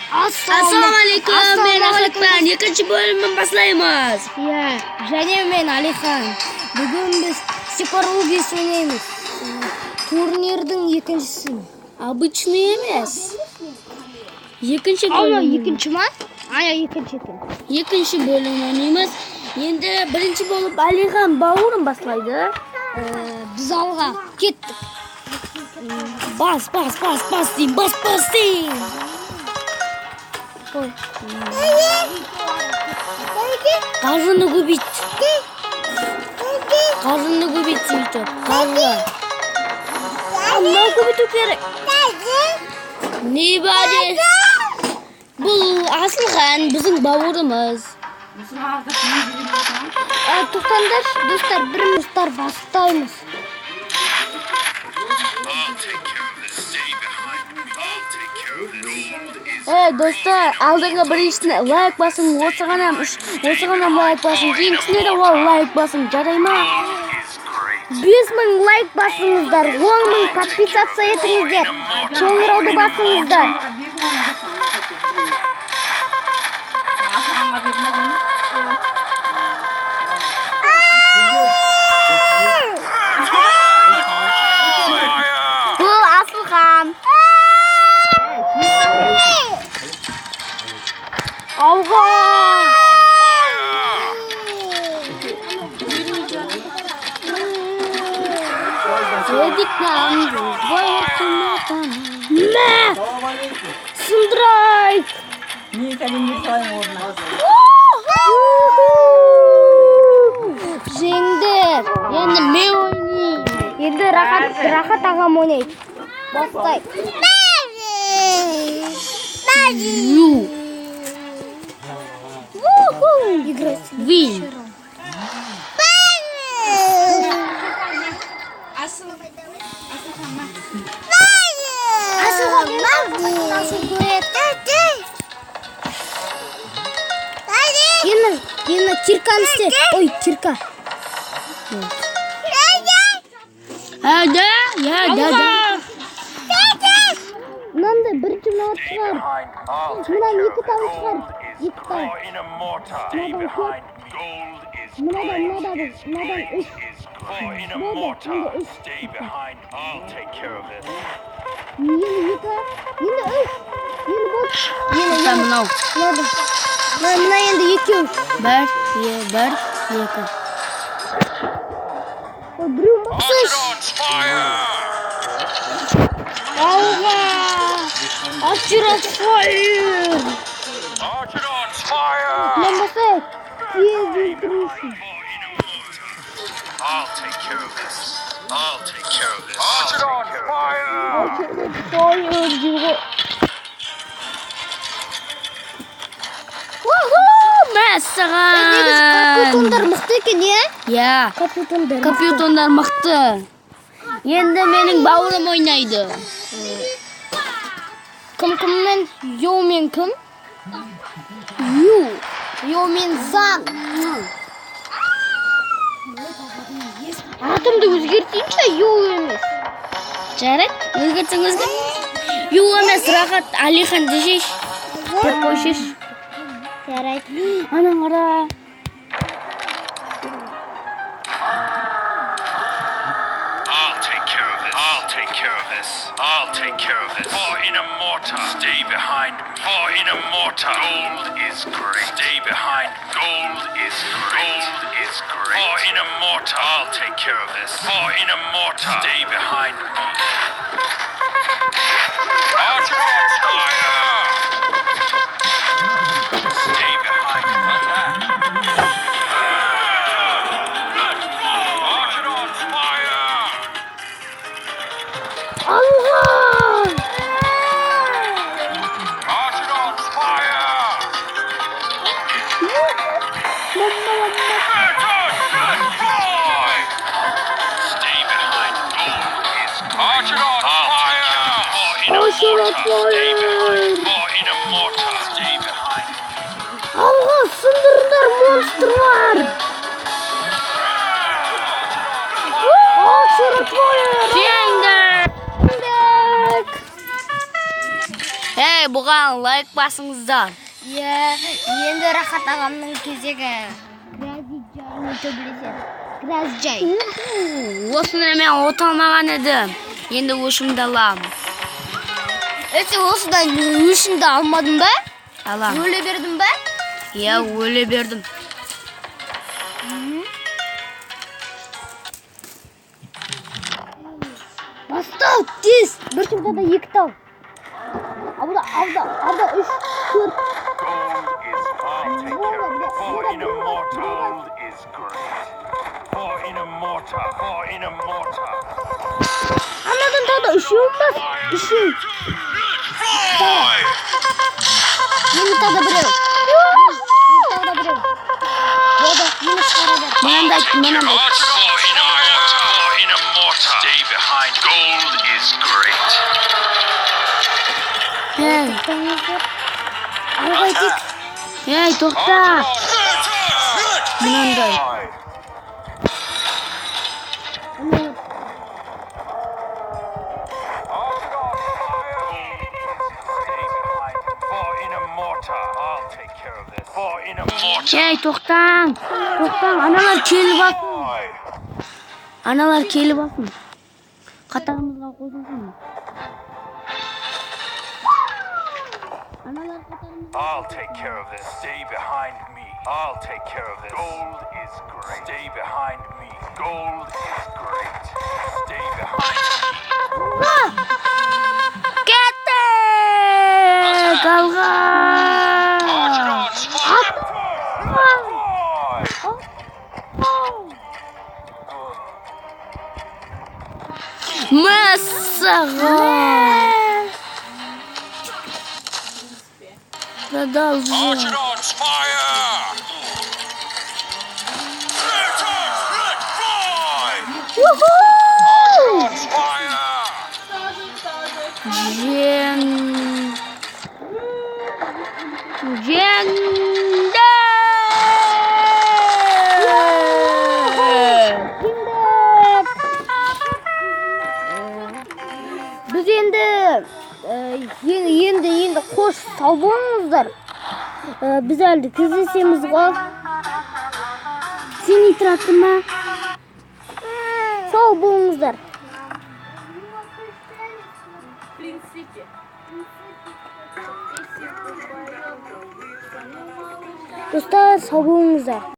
Assalamualaikum. Men Ahmetman. Ikinci bölümden başlayımız. Ya, және мен Алихан. Бүгін біз психология ойнаймыз. Турнирдің екіншісі. Обычный емес. Екінші Ана, bölüm. екінші ма? Ая, екінші екен. Екінші bölüm ойнаймыз. Енді бірінші болып Алихан бауырым бастайды. Біз алға кеттік. Bas дейм, бас дейм. Қаржыны көбейт. Қаржыны көбейт сөйтіп. Қаржы. Мынау көбейту керек. Не бәде? Бұл Асылхан біздің бауырымыз. Тоқтаңдар, достар, біріміздер бастаймыз. Достар, алдыңғы біріншісіне лайк басың, осыған лайк басың, кейінгісіне де ол лайк басың, жарай ма? 5000 лайк басыңыздар, 10.000 подписаться етіңіздер, қоңырауды басыңыздар. Бұл Асылхан. Алға! Мә! Сындырайк! Жеңдер! Енді мен ойнайым. Енді рахат ағам ойнайды. Бастайық. Играть. Вин. Енді кирканы істе. Ой, кирка. Да. Мынандай бірінші мынау шығар. Мынау екі тауы шығар. Екі тауы. Мынадан үш. Болды, енді үш. Енді екі. Енді үш. Енді болды. Мынау. Мына енді екеу. Бір, екі. Біреу мақсыз. Алға! Archer on fire! Мен басайық. Тез өлтіресің. I'll take care of this. Archer on fire! Мәссаған! Капитондар мықты екен, е? Я. Капитондар мықты. Енді менің бауырым ойнайды. Кім-кіммен? Йоу мен кім? Йоу мен заң. Атымды өзгертейінші, йоу емес. Жарайды, өзгертсең. Йоу емес, рахат Алихан дешеш. Бір қойшеш. Жарайды. Анаң қара. I'll take care of this. For in a mortar, stay behind. For in a mortar, gold is great. Stay behind. Gold is great. For in a mortar, I'll take care of this. For in a mortar, stay behind. Archer on fire! Stay behind. Archer on fire! Алға! Archer on fire! Good boy! Stay behind. Gold is Archer on fire! For in a mortar, stay behind. For in a mortar, stay behind. Алға, сындырдар монстрлар! Archer on fire! Жеңдік! Жеңдік! бұға оған лайк басыңыздар. Иә, енді Рахат ағамның кезегі. Грязжай. Осыны мен оталмаған едім. Енді өшімді аламын. Сен осыдан өшімді алмадың ба? Алам. Өле бердің ба? Иә, өле бердім. Бастау, тез! Бір шымтада екі тау. Алда, 3, 4. Анадан тауда үшеу бас. Үшеу. Енді тауда біреу. Тауда біреу. Болды, енді шығарады. Мынандай. Stay behind. Gold is great. Ей, тоқта. Мынандай. Ей, тоқтаң. Аналар келіп алсын. Қатарымызға қосылсын. I'll take care of this. Stay behind me. I'll take care of this. Gold is great. Stay behind me. Gold is great. Stay behind me. Кетті! Қалға! Мысығы! Продолжим. Біз енді қош сау болыңыздар. Біз әлді кездесеміз ғой. Сен итратты ма? Сау болыңыздар. Достар, сау болыңыздар.